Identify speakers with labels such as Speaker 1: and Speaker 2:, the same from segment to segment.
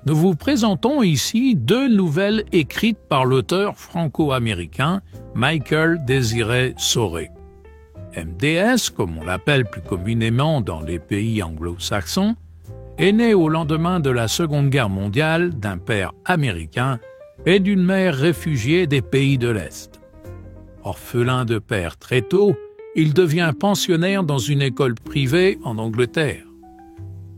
Speaker 1: nous vous présentons ici deux nouvelles écrites par l'auteur franco-américain Michael Désiré Sauret. MDS, comme on l'appelle plus communément dans les pays anglo-saxons, est né au lendemain de la Seconde Guerre mondiale d'un père américain et d'une mère réfugiée des pays de l'Est. Orphelin de père très tôt, il devient pensionnaire dans une école privée en Angleterre.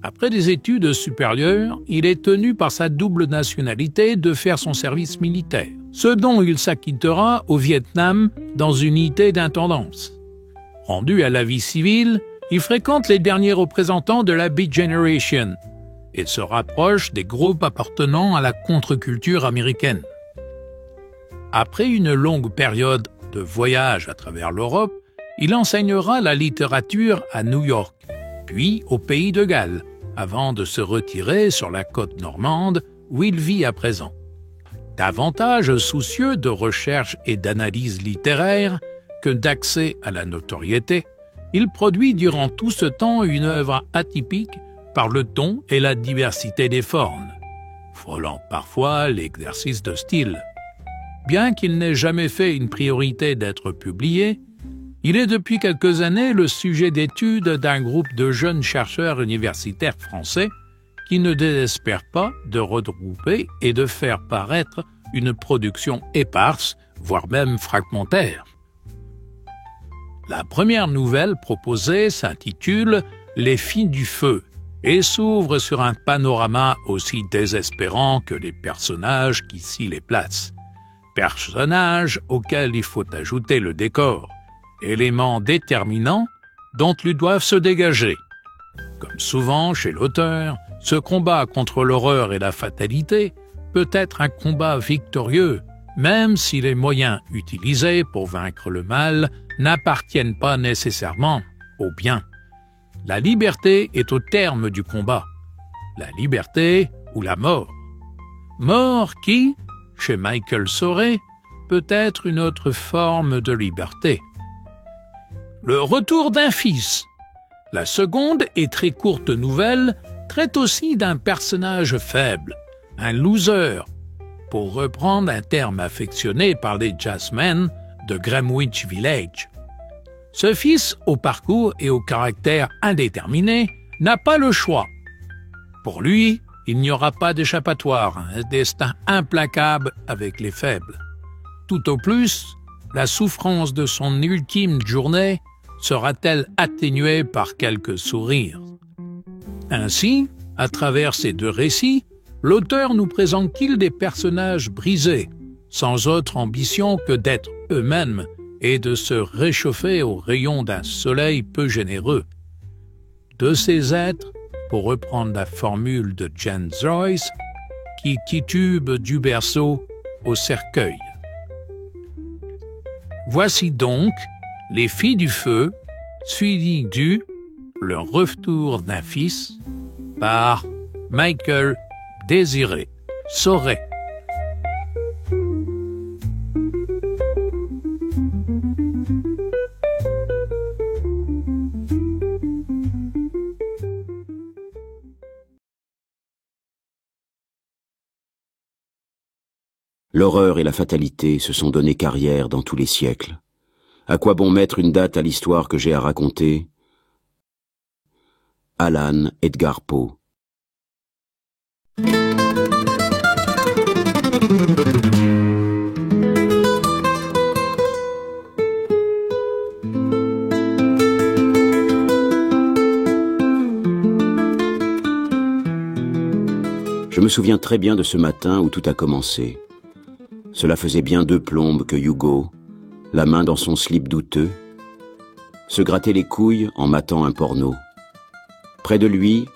Speaker 1: Après des études supérieures, il est tenu par sa double nationalité de faire son service militaire, ce dont il s'acquittera au Vietnam dans une unité d'intendance. Rendu à la vie civile, il fréquente les derniers représentants de la Beat Generation et se rapproche des groupes appartenant à la contre-culture américaine. Après une longue période de voyage à travers l'Europe, il enseignera la littérature à New York, puis au Pays de Galles, avant de se retirer sur la côte normande où il vit à présent. Davantage soucieux de recherche et d'analyse littéraire que d'accès à la notoriété, il produit durant tout ce temps une œuvre atypique par le ton et la diversité des formes, frôlant parfois l'exercice de style. Bien qu'il n'ait jamais fait une priorité d'être publié, il est depuis quelques années le sujet d'étude d'un groupe de jeunes chercheurs universitaires français qui ne désespèrent pas de regrouper et de faire paraître une production éparse, voire même fragmentaire. La première nouvelle proposée s'intitule « Les filles du feu » et s'ouvre sur un panorama aussi désespérant que les personnages qui s'y les placent. Personnages auxquels il faut ajouter le décor, élément déterminant dont ils doivent se dégager. Comme souvent chez l'auteur, ce combat contre l'horreur et la fatalité peut être un combat victorieux, même si les moyens utilisés pour vaincre le mal n'appartiennent pas nécessairement au bien. La liberté est au terme du combat. La liberté ou la mort. Mort qui, chez Michael Sauret, peut être une autre forme de liberté. Le retour d'un fils. La seconde et très courte nouvelle traite aussi d'un personnage faible, un loser, pour reprendre un terme affectionné par les jazzmen de Greenwich Village. Ce fils, au parcours et au caractère indéterminé, n'a pas le choix. Pour lui, il n'y aura pas d'échappatoire, un destin implacable avec les faibles. Tout au plus, la souffrance de son ultime journée sera-t-elle atténuée par quelques sourires. Ainsi, à travers ces deux récits, l'auteur nous présente-t-il des personnages brisés, sans autre ambition que d'être eux-mêmes et de se réchauffer aux rayons d'un soleil peu généreux. De ces êtres, pour reprendre la formule de James Joyce, qui titubent du berceau au cercueil. Voici donc Les filles du feu, suivi du Le retour d'un fils, par Michael Désiré Sauret.
Speaker 2: L'horreur et la fatalité se sont donné carrière dans tous les siècles. À quoi bon mettre une date à l'histoire que j'ai à raconter? Alan Edgar Poe. Je me souviens très bien de ce matin où tout a commencé. Cela faisait bien 2 plombes que Hugo, la main dans son slip douteux, se grattait les couilles en matant un porno. Près de lui,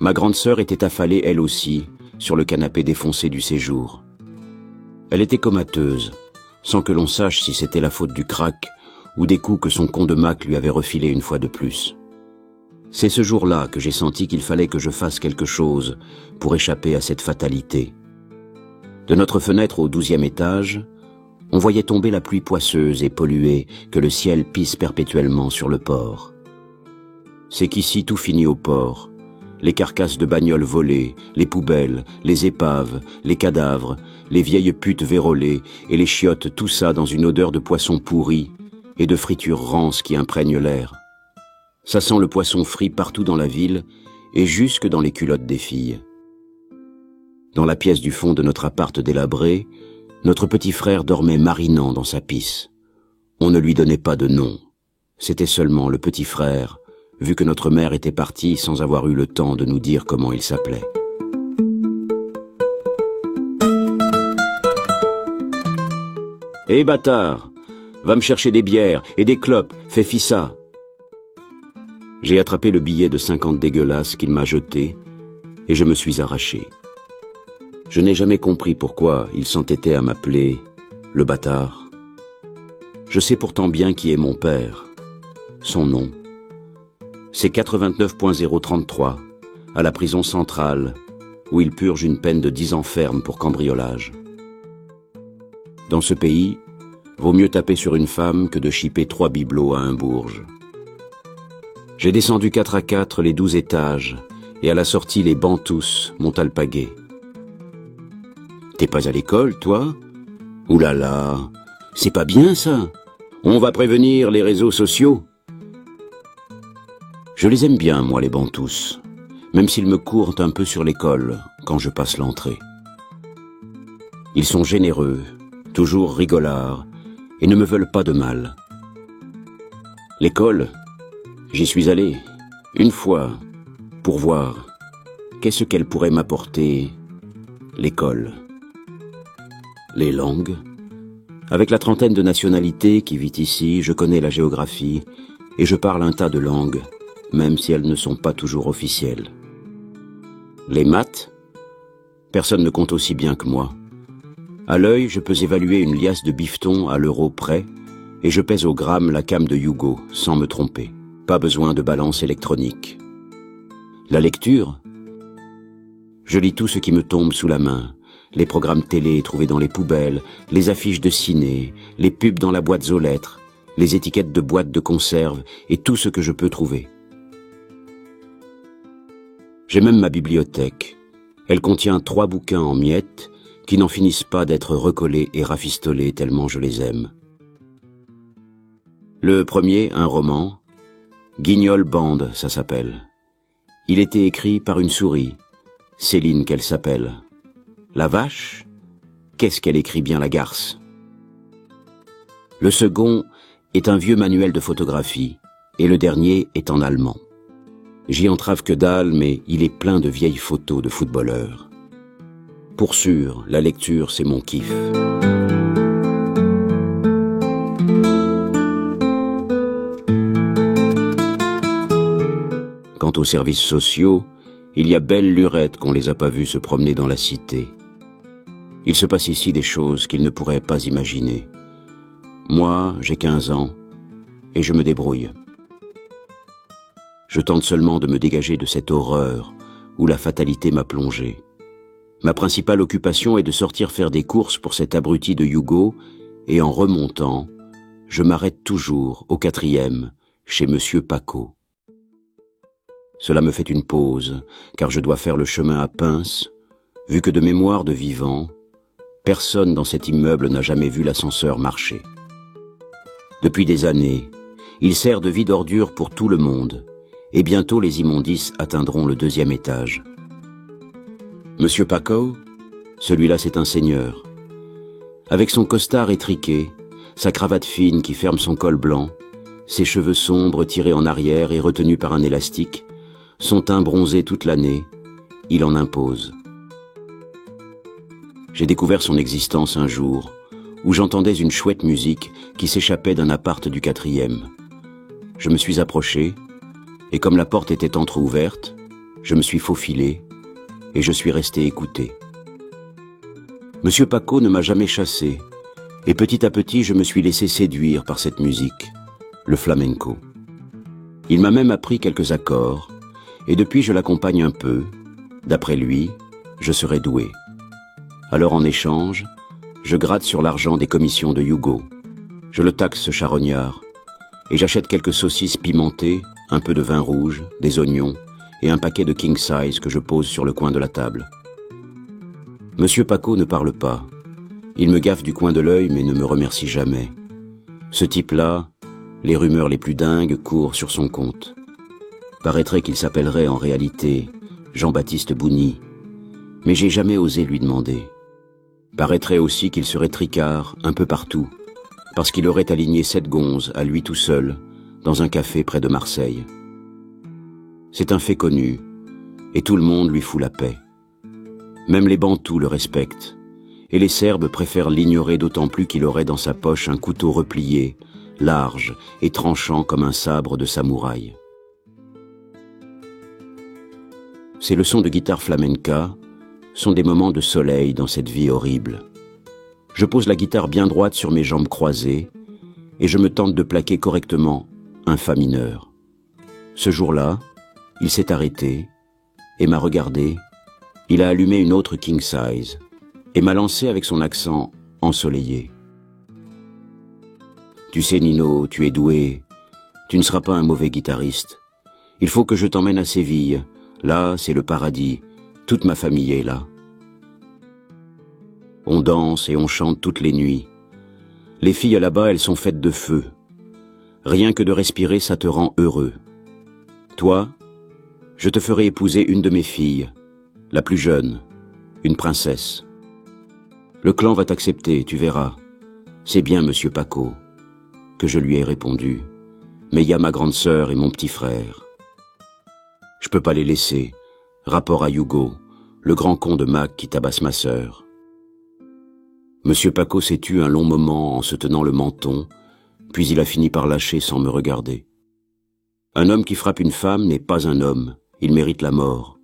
Speaker 2: ma grande sœur était affalée elle aussi, sur le canapé défoncé du séjour. Elle était comateuse, sans que l'on sache si c'était la faute du crack ou des coups que son con de Mac lui avait refilés une fois de plus. C'est ce jour-là que j'ai senti qu'il fallait que je fasse quelque chose pour échapper à cette fatalité. De notre fenêtre au 12e étage, on voyait tomber la pluie poisseuse et polluée que le ciel pisse perpétuellement sur le port. C'est qu'ici tout finit au port, Les carcasses de bagnoles volées, les poubelles, les épaves, les cadavres, les vieilles putes vérolées et les chiottes, tout ça dans une odeur de poisson pourri et de friture rance qui imprègne l'air. Ça sent le poisson frit partout dans la ville et jusque dans les culottes des filles. Dans la pièce du fond de notre appart délabré, notre petit frère dormait marinant dans sa pisse. On ne lui donnait pas de nom. C'était seulement le petit frère, vu que notre mère était partie sans avoir eu le temps de nous dire comment il s'appelait. « Hé bâtard, va me chercher des bières et des clopes, fais fi ça !» J'ai attrapé le billet de 50 dégueulasses qu'il m'a jeté et je me suis arraché. Je n'ai jamais compris pourquoi il s'entêtait à m'appeler le bâtard. Je sais pourtant bien qui est mon père. Son nom, c'est 89.033, à la prison centrale, où il purge une peine de 10 ans ferme pour cambriolage. Dans ce pays, vaut mieux taper sur une femme que de chipper 3 bibelots à un bourge. J'ai descendu 4 à 4 les 12 étages, et à la sortie les bantous m'ont alpagué. T'es pas à l'école, toi? Oulala, c'est pas bien ça. On va prévenir les réseaux sociaux. Je les aime bien, moi, les bantous, même s'ils me courent un peu sur l'école quand je passe l'entrée. Ils sont généreux, toujours rigolards, et ne me veulent pas de mal. L'école, j'y suis allé, une fois, pour voir qu'est-ce qu'elle pourrait m'apporter, l'école. Les langues. Avec la trentaine de nationalités qui vit ici, je connais la géographie, et je parle un tas de langues, même si elles ne sont pas toujours officielles. Les maths, personne ne compte aussi bien que moi. À l'œil, je peux évaluer une liasse de bifton à l'euro près, et je pèse au gramme la came de Hugo, sans me tromper. Pas besoin de balance électronique. La lecture, je lis tout ce qui me tombe sous la main. Les programmes télé trouvés dans les poubelles, les affiches de ciné, les pubs dans la boîte aux lettres, les étiquettes de boîtes de conserve et tout ce que je peux trouver. J'ai même ma bibliothèque. Elle contient 3 bouquins en miettes qui n'en finissent pas d'être recollés et rafistolés tellement je les aime. Le premier, un roman, Guignol Bande, ça s'appelle. Il était écrit par une souris, Céline qu'elle s'appelle. La vache, qu'est-ce qu'elle écrit bien la garce. Le second est un vieux manuel de photographie, et le dernier est en allemand. J'y entrave que dalle, mais il est plein de vieilles photos de footballeurs. Pour sûr, la lecture, c'est mon kiff. Quant aux services sociaux, il y a belle lurette qu'on les a pas vus se promener dans la cité. Il se passe ici des choses qu'ils ne pourraient pas imaginer. Moi, j'ai 15 ans, et je me débrouille. Je tente seulement de me dégager de cette horreur où la fatalité m'a plongé. Ma principale occupation est de sortir faire des courses pour cet abruti de Hugo, et en remontant, je m'arrête toujours au 4e, chez Monsieur Paco. Cela me fait une pause, car je dois faire le chemin à pince, vu que de mémoire de vivant, personne dans cet immeuble n'a jamais vu l'ascenseur marcher. Depuis des années, il sert de vide ordure pour tout le monde, et bientôt les immondices atteindront le 2e étage. Monsieur Paco, celui-là c'est un seigneur. Avec son costard étriqué, sa cravate fine qui ferme son col blanc, ses cheveux sombres tirés en arrière et retenus par un élastique, son teint bronzé toute l'année, il en impose. J'ai découvert son existence un jour, où j'entendais une chouette musique qui s'échappait d'un appart du 4e. Je me suis approché, et comme la porte était entr'ouverte, je me suis faufilé, et je suis resté écouter. Monsieur Paco ne m'a jamais chassé, et petit à petit je me suis laissé séduire par cette musique, le flamenco. Il m'a même appris quelques accords, et depuis je l'accompagne un peu. D'après lui, je serai doué. Alors en échange, je gratte sur l'argent des commissions de Hugo. Je le taxe charognard, et j'achète quelques saucisses pimentées, un peu de vin rouge, des oignons, et un paquet de king size que je pose sur le coin de la table. Monsieur Paco ne parle pas. Il me gaffe du coin de l'œil mais ne me remercie jamais. Ce type-là, les rumeurs les plus dingues courent sur son compte. Paraîtrait qu'il s'appellerait en réalité Jean-Baptiste Bougny, mais j'ai jamais osé lui demander. Paraîtrait aussi qu'il serait tricard un peu partout, parce qu'il aurait aligné 7 gonzes à lui tout seul, dans un café près de Marseille. C'est un fait connu, et tout le monde lui fout la paix. Même les Bantous le respectent, et les Serbes préfèrent l'ignorer d'autant plus qu'il aurait dans sa poche un couteau replié, large et tranchant comme un sabre de samouraï. Ces leçons de guitare flamenca sont des moments de soleil dans cette vie horrible. Je pose la guitare bien droite sur mes jambes croisées et je me tente de plaquer correctement un fa mineur. Ce jour-là, il s'est arrêté et m'a regardé. Il a allumé une autre king size et m'a lancé avec son accent ensoleillé. « Tu sais, Nino, tu es doué. Tu ne seras pas un mauvais guitariste. Il faut que je t'emmène à Séville. Là, c'est le paradis. Toute ma famille est là. » On danse et on chante toutes les nuits. Les filles là-bas, elles sont faites de feu. Rien que de respirer, ça te rend heureux. Toi, je te ferai épouser une de mes filles, la plus jeune, une princesse. Le clan va t'accepter, tu verras. C'est bien, monsieur Paco, que je lui ai répondu. Mais il y a ma grande sœur et mon petit frère. Je peux pas les laisser. Rapport à Hugo, le grand con de Mac qui tabasse ma sœur. Monsieur Paco s'est tu un long moment en se tenant le menton, puis il a fini par lâcher sans me regarder. Un homme qui frappe une femme n'est pas un homme, il mérite la mort.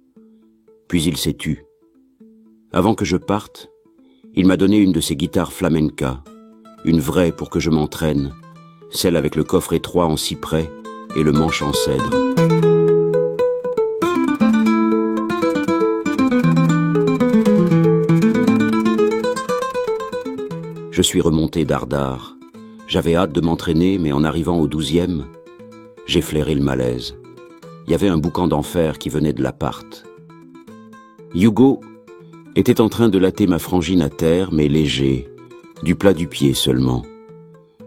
Speaker 2: Puis il s'est tu. Avant que je parte, il m'a donné une de ses guitares flamenca, une vraie pour que je m'entraîne, celle avec le coffre étroit en cyprès et le manche en cèdre. Je suis remonté dardard. J'avais hâte de m'entraîner, mais en arrivant au 12e, j'ai flairé le malaise. Il y avait un boucan d'enfer qui venait de l'appart. Hugo était en train de latter ma frangine à terre, mais léger, du plat du pied seulement.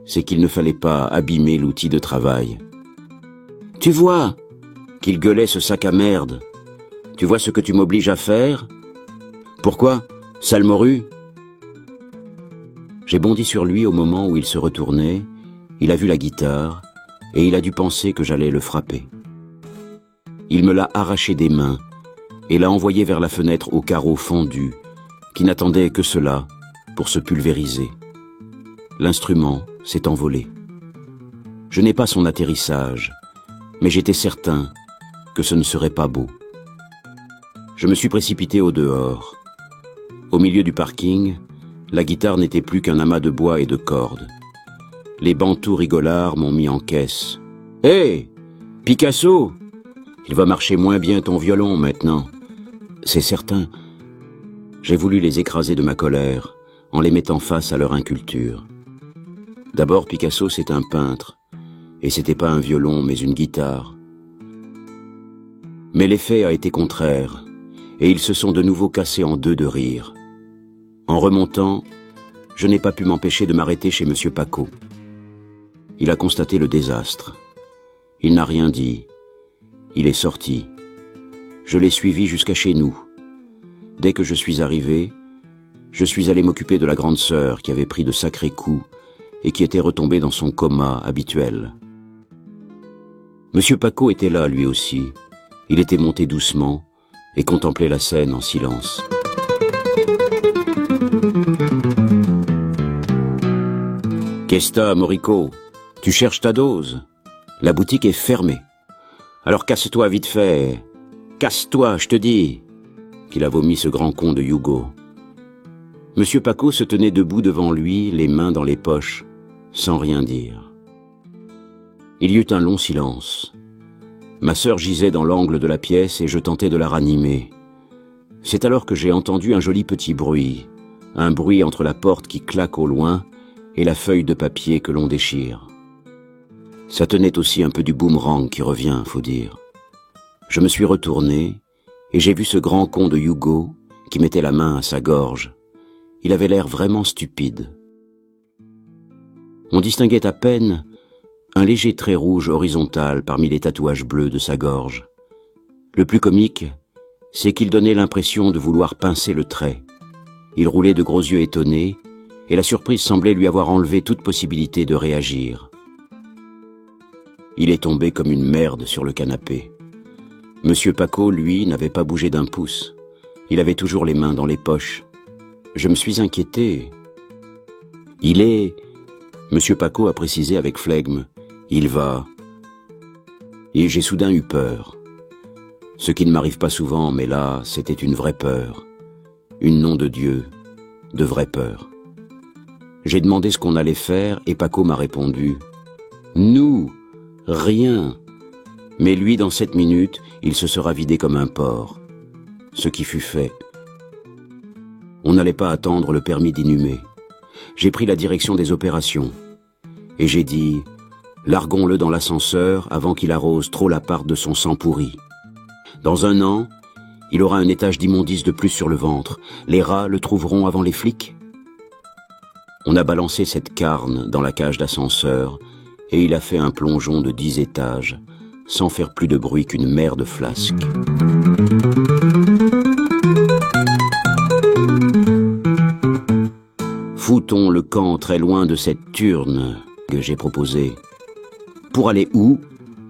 Speaker 2: C'est qu'il ne fallait pas abîmer l'outil de travail. « Tu vois » qu'il gueulait ce sac à merde. « Tu vois ce que tu m'obliges à faire ?»« Pourquoi, sale morue ?» J'ai bondi sur lui au moment où il se retournait, il a vu la guitare, et il a dû penser que j'allais le frapper. Il me l'a arraché des mains, et l'a envoyé vers la fenêtre au carreau fondu, qui n'attendait que cela pour se pulvériser. L'instrument s'est envolé. Je n'ai pas son atterrissage, mais j'étais certain que ce ne serait pas beau. Je me suis précipité au dehors. Au milieu du parking, la guitare n'était plus qu'un amas de bois et de cordes. Les Bantous rigolards m'ont mis en caisse. « Hé, Picasso, il va marcher moins bien ton violon maintenant. » C'est certain. J'ai voulu les écraser de ma colère, en les mettant face à leur inculture. D'abord, Picasso, c'est un peintre, et c'était pas un violon, mais une guitare. Mais l'effet a été contraire, et ils se sont de nouveau cassés en deux de rire. En remontant, je n'ai pas pu m'empêcher de m'arrêter chez monsieur Paco. Il a constaté le désastre. Il n'a rien dit. Il est sorti. Je l'ai suivi jusqu'à chez nous. Dès que je suis arrivé, je suis allé m'occuper de la grande sœur qui avait pris de sacrés coups et qui était retombée dans son coma habituel. Monsieur Paco était là, lui aussi. Il était monté doucement et contemplait la scène en silence. Qu'est-ce que t'as, Morico? Tu cherches ta dose? La boutique est fermée. Alors casse-toi vite fait. Casse-toi, je te dis, qu'il a vomi ce grand con de Hugo. Monsieur Paco se tenait debout devant lui, les mains dans les poches, sans rien dire. Il y eut un long silence. Ma sœur gisait dans l'angle de la pièce et je tentais de la ranimer. C'est alors que j'ai entendu un joli petit bruit, un bruit entre la porte qui claque au loin et la feuille de papier que l'on déchire. Ça tenait aussi un peu du boomerang qui revient, faut dire. Je me suis retourné et j'ai vu ce grand con de Hugo qui mettait la main à sa gorge. Il avait l'air vraiment stupide. On distinguait à peine un léger trait rouge horizontal parmi les tatouages bleus de sa gorge. Le plus comique, c'est qu'il donnait l'impression de vouloir pincer le trait. Il roulait de gros yeux étonnés, et la surprise semblait lui avoir enlevé toute possibilité de réagir. Il est tombé comme une merde sur le canapé. Monsieur Paco, lui, n'avait pas bougé d'un pouce. Il avait toujours les mains dans les poches. Je me suis inquiété. Il est... Monsieur Paco a précisé avec flegme. Il va... Et j'ai soudain eu peur. Ce qui ne m'arrive pas souvent, mais là, c'était une vraie peur. Une nom de Dieu, de vraie peur. J'ai demandé ce qu'on allait faire et Paco m'a répondu « Nous, rien !» Mais lui, dans 7 minutes, il se sera vidé comme un porc. Ce qui fut fait. On n'allait pas attendre le permis d'inhumer. J'ai pris la direction des opérations. Et j'ai dit « Larguons-le dans l'ascenseur avant qu'il arrose trop l'appart de son sang pourri. Dans 1 an, il aura un étage d'immondice de plus sur le ventre. Les rats le trouveront avant les flics. » On a balancé cette carne dans la cage d'ascenseur et il a fait un plongeon de 10 étages, sans faire plus de bruit qu'une mer de flasques. Foutons le camp très loin de cette turne, que j'ai proposé. Pour aller où?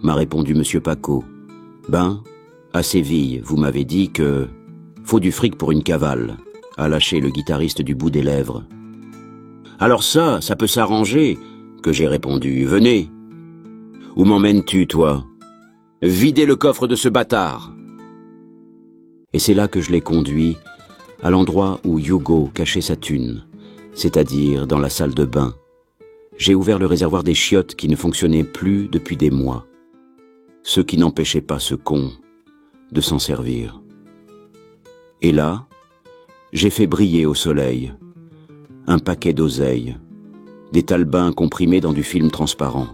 Speaker 2: M'a répondu monsieur Paco. Ben, à Séville, vous m'avez dit que... Faut du fric pour une cavale, a lâché le guitariste du bout des lèvres. Alors ça peut s'arranger, que j'ai répondu. Venez. Où m'emmènes-tu, toi? Videz le coffre de ce bâtard. Et c'est là que je l'ai conduit, à l'endroit où Hugo cachait sa thune, c'est-à-dire dans la salle de bain. J'ai ouvert le réservoir des chiottes qui ne fonctionnait plus depuis des mois. Ce qui n'empêchait pas ce con de s'en servir. Et là, j'ai fait briller au soleil un paquet d'oseille, des talbins comprimés dans du film transparent.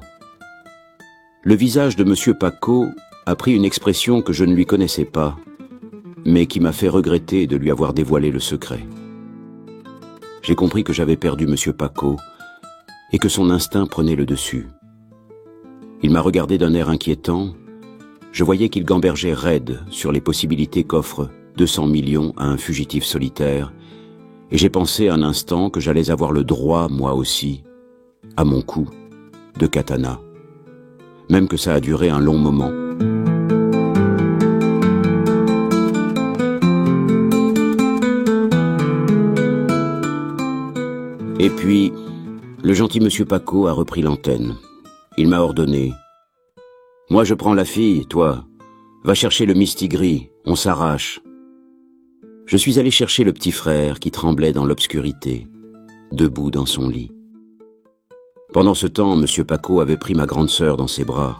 Speaker 2: Le visage de monsieur Paco a pris une expression que je ne lui connaissais pas, mais qui m'a fait regretter de lui avoir dévoilé le secret. J'ai compris que j'avais perdu monsieur Paco et que son instinct prenait le dessus. Il m'a regardé d'un air inquiétant. Je voyais qu'il gambergeait raide sur les possibilités qu'offre 200 millions à un fugitif solitaire, et j'ai pensé un instant que j'allais avoir le droit, moi aussi, à mon coup de katana, même que ça a duré un long moment. Et puis, le gentil monsieur Paco a repris l'antenne. Il m'a ordonné. « Moi je prends la fille, toi. Va chercher le mistigris, on s'arrache. » Je suis allé chercher le petit frère qui tremblait dans l'obscurité, debout dans son lit. Pendant ce temps, monsieur Paco avait pris ma grande sœur dans ses bras.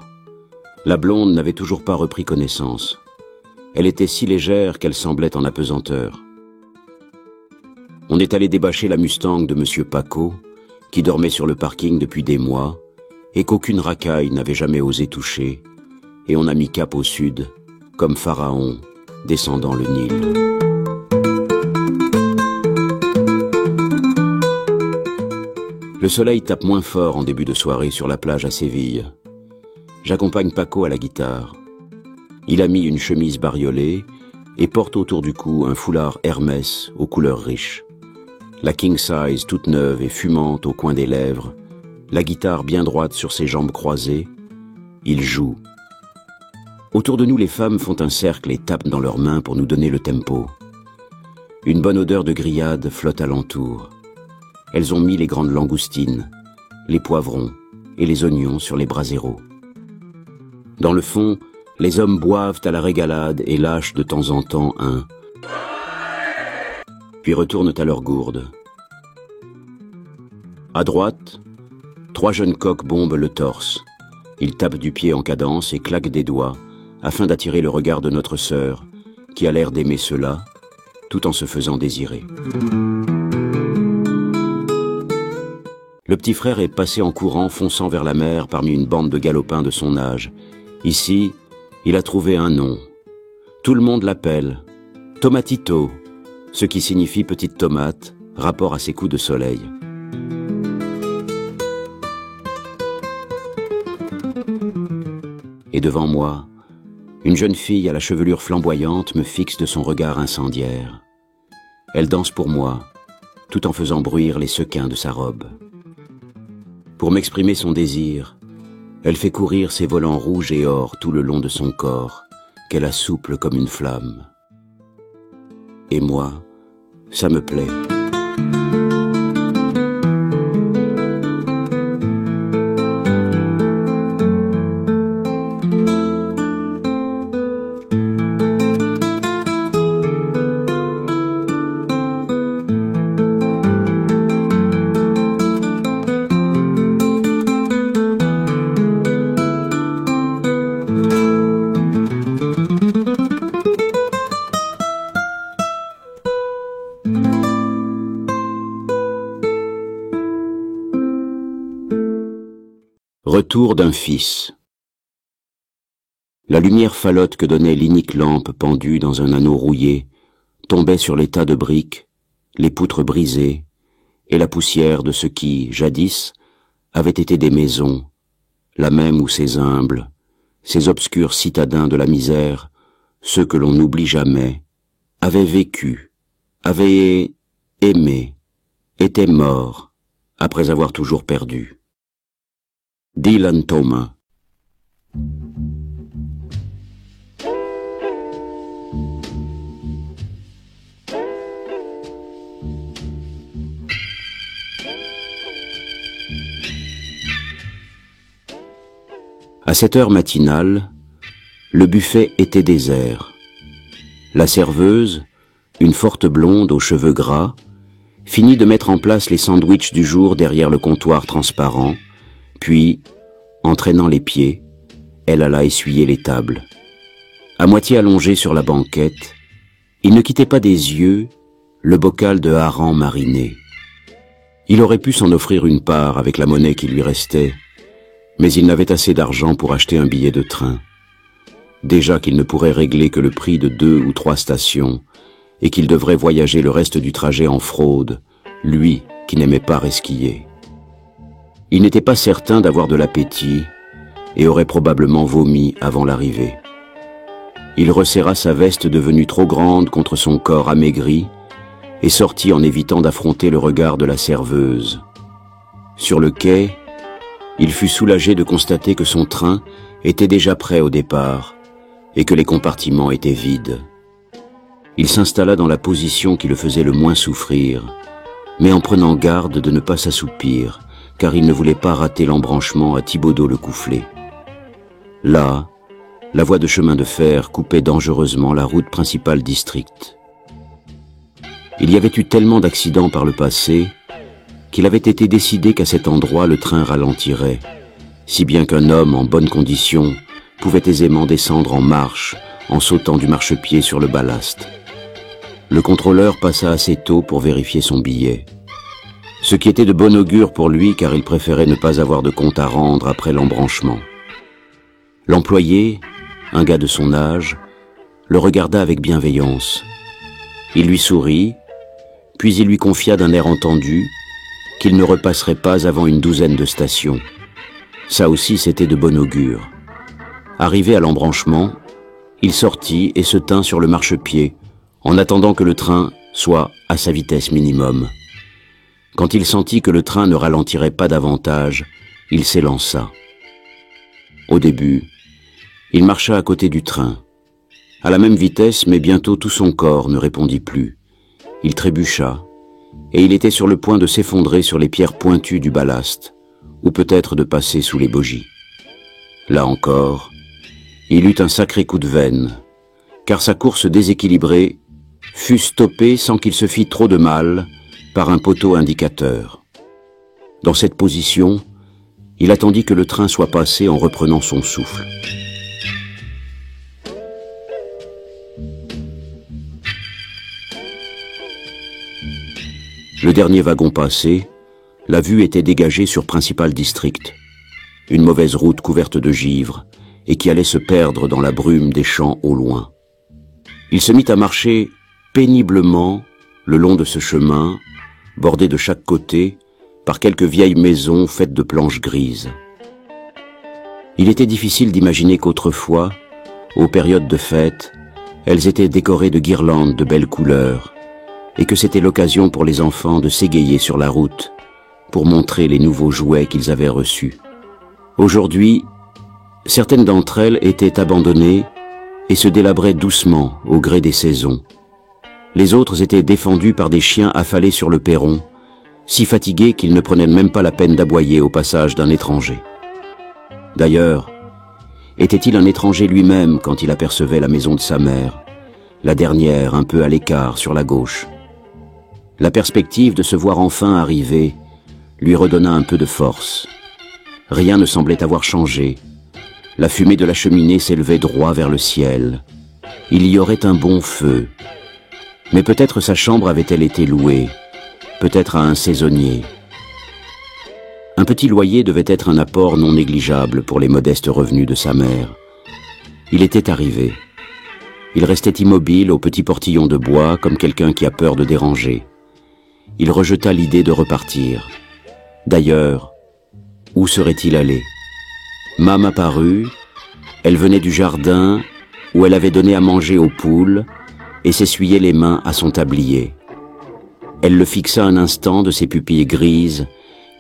Speaker 2: La blonde n'avait toujours pas repris connaissance. Elle était si légère qu'elle semblait en apesanteur. On est allé débâcher la Mustang de monsieur Paco, qui dormait sur le parking depuis des mois, et qu'aucune racaille n'avait jamais osé toucher, et on a mis cap au sud, comme Pharaon, descendant le Nil. Le soleil tape moins fort en début de soirée sur la plage à Séville. J'accompagne Paco à la guitare. Il a mis une chemise bariolée et porte autour du cou un foulard Hermès aux couleurs riches. La king size toute neuve et fumante au coin des lèvres, la guitare bien droite sur ses jambes croisées. Il joue. Autour de nous, les femmes font un cercle et tapent dans leurs mains pour nous donner le tempo. Une bonne odeur de grillade flotte alentour. Elles ont mis les grandes langoustines, les poivrons et les oignons sur les braseros. Dans le fond, les hommes boivent à la régalade et lâchent de temps en temps un puis retournent à leur gourde. À droite, 3 jeunes coqs bombent le torse. Ils tapent du pied en cadence et claquent des doigts afin d'attirer le regard de notre sœur, qui a l'air d'aimer cela, tout en se faisant désirer. Le petit frère est passé en courant, fonçant vers la mer parmi une bande de galopins de son âge. Ici, il a trouvé un nom, Tout le monde l'appelle Tomatito, ce qui signifie petite tomate, rapport à ses coups de soleil. Et devant moi, une jeune fille à la chevelure flamboyante me fixe de son regard incendiaire. Elle danse pour moi, tout en faisant bruire les sequins de sa robe. Pour m'exprimer son désir, elle fait courir ses volants rouges et or tout le long de son corps, qu'elle assouple comme une flamme. Et moi, ça me plaît. Retour d'un fils. La lumière falote que donnait l'inique lampe pendue dans un anneau rouillé tombait sur les tas de briques, les poutres brisées et la poussière de ce qui, jadis, avait été des maisons, la même où ces humbles, ces obscurs citadins de la misère, ceux que l'on n'oublie jamais, avaient vécu, avaient aimé, étaient morts, après avoir toujours perdu. Dylan Thomas. À cette heure matinale, le buffet était désert. La serveuse, une forte blonde aux cheveux gras, finit de mettre en place les sandwichs du jour derrière le comptoir transparent, puis, entraînant les pieds, elle alla essuyer les tables. À moitié allongé sur la banquette, il ne quittait pas des yeux le bocal de hareng mariné. Il aurait pu s'en offrir une part avec la monnaie qui lui restait, mais il n'avait assez d'argent pour acheter un billet de train. Déjà qu'il ne pourrait régler que le prix de 2 ou 3 stations, et qu'il devrait voyager le reste du trajet en fraude, lui qui n'aimait pas resquiller. Il n'était pas certain d'avoir de l'appétit et aurait probablement vomi avant l'arrivée. Il resserra sa veste devenue trop grande contre son corps amaigri et sortit en évitant d'affronter le regard de la serveuse. Sur le quai, il fut soulagé de constater que son train était déjà prêt au départ et que les compartiments étaient vides. Il s'installa dans la position qui le faisait le moins souffrir, mais en prenant garde de ne pas s'assoupir, car il ne voulait pas rater l'embranchement à Thibodaux-le-Coufflé. Là, la voie de chemin de fer coupait dangereusement la route principale district. Il y avait eu tellement d'accidents par le passé qu'il avait été décidé qu'à cet endroit le train ralentirait, si bien qu'un homme en bonne condition pouvait aisément descendre en marche en sautant du marchepied sur le ballast. Le contrôleur passa assez tôt pour vérifier son billet. Ce qui était de bon augure pour lui car il préférait ne pas avoir de compte à rendre après l'embranchement. L'employé, un gars de son âge, le regarda avec bienveillance. Il lui sourit, puis il lui confia d'un air entendu qu'il ne repasserait pas avant une 12aine de stations. Ça aussi c'était de bon augure. Arrivé à l'embranchement, il sortit et se tint sur le marchepied, en attendant que le train soit à sa vitesse minimum. Quand il sentit que le train ne ralentirait pas davantage, il s'élança. Au début, il marcha à côté du train. À la même vitesse, mais bientôt tout son corps ne répondit plus. Il trébucha, et il était sur le point de s'effondrer sur les pierres pointues du ballast, ou peut-être de passer sous les bogies. Là encore, il eut un sacré coup de veine, car sa course déséquilibrée fut stoppée sans qu'il se fît trop de mal par un poteau indicateur. Dans cette position, il attendit que le train soit passé en reprenant son souffle. Le dernier wagon passé, la vue était dégagée sur Principal District, une mauvaise route couverte de givre et qui allait se perdre dans la brume des champs au loin. Il se mit à marcher péniblement le long de ce chemin, bordé de chaque côté par quelques vieilles maisons faites de planches grises. Il était difficile d'imaginer qu'autrefois, aux périodes de fête, elles étaient décorées de guirlandes de belles couleurs, et que c'était l'occasion pour les enfants de s'égayer sur la route, pour montrer les nouveaux jouets qu'ils avaient reçus. Aujourd'hui, certaines d'entre elles étaient abandonnées et se délabraient doucement au gré des saisons. Les autres étaient défendues par des chiens affalés sur le perron, si fatigués qu'ils ne prenaient même pas la peine d'aboyer au passage d'un étranger. D'ailleurs, était-il un étranger lui-même quand il apercevait la maison de sa mère, la dernière un peu à l'écart sur la gauche? La perspective de se voir enfin arriver lui redonna un peu de force. Rien ne semblait avoir changé. La fumée de la cheminée s'élevait droit vers le ciel. Il y aurait un bon feu. Mais peut-être sa chambre avait-elle été louée, peut-être à un saisonnier. Un petit loyer devait être un apport non négligeable pour les modestes revenus de sa mère. Il était arrivé. Il restait immobile au petit portillon de bois comme quelqu'un qui a peur de déranger. Il rejeta l'idée de repartir. D'ailleurs, où serait-il allé? Mam apparut, elle venait du jardin où elle avait donné à manger aux poules et s'essuyait les mains à son tablier. Elle le fixa un instant de ses pupilles grises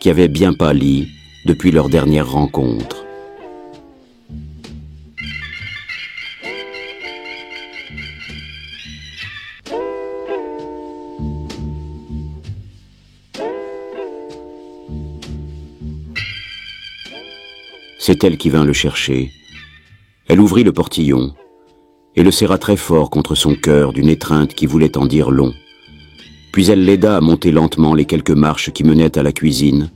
Speaker 2: qui avaient bien pâli depuis leur dernière rencontre. C'est elle qui vint le chercher. Elle ouvrit le portillon et le serra très fort contre son cœur d'une étreinte qui voulait en dire long. Puis elle l'aida à monter lentement les quelques marches qui menaient à la cuisine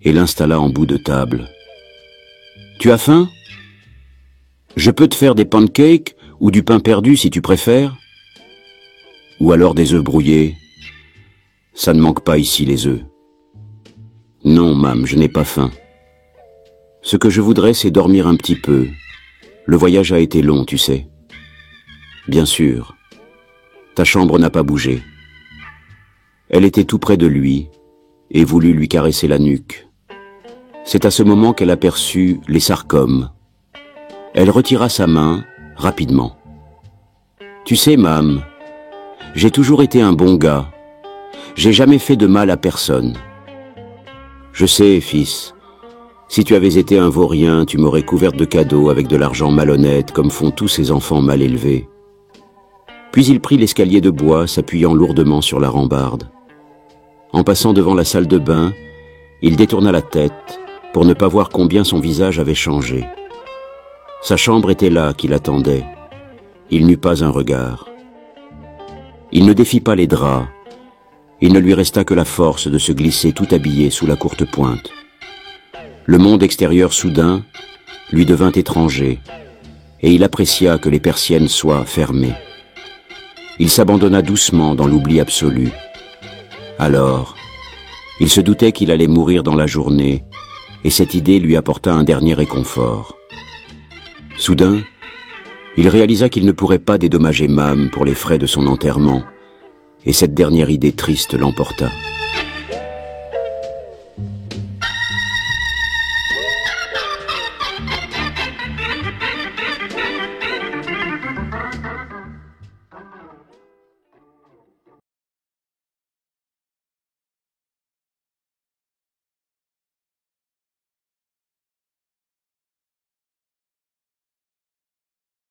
Speaker 2: et l'installa en bout de table. « Tu as faim? Je peux te faire des pancakes ou du pain perdu si tu préfères. Ou alors des œufs brouillés. Ça ne manque pas ici les œufs. Non, Mam, je n'ai pas faim. Ce que je voudrais, c'est dormir un petit peu. Le voyage a été long, tu sais. Bien sûr. Ta chambre n'a pas bougé. » Elle était tout près de lui et voulut lui caresser la nuque. C'est à ce moment qu'elle aperçut les sarcomes. Elle retira sa main rapidement. « Tu sais, Mam, j'ai toujours été un bon gars. J'ai jamais fait de mal à personne. Je sais, fils, si tu avais été un vaurien, tu m'aurais couverte de cadeaux avec de l'argent malhonnête, comme font tous ces enfants mal élevés. » Puis il prit l'escalier de bois, s'appuyant lourdement sur la rambarde. En passant devant la salle de bain, il détourna la tête pour ne pas voir combien son visage avait changé. Sa chambre était là qui l'attendait. Il n'eut pas un regard. Il ne défit pas les draps. Il ne lui resta que la force de se glisser tout habillé sous la courte pointe. Le monde extérieur soudain lui devint étranger, et il apprécia que les persiennes soient fermées. Il s'abandonna doucement dans l'oubli absolu. Alors, il se doutait qu'il allait mourir dans la journée, et cette idée lui apporta un dernier réconfort. Soudain, il réalisa qu'il ne pourrait pas dédommager Mam pour les frais de son enterrement, et cette dernière idée triste l'emporta.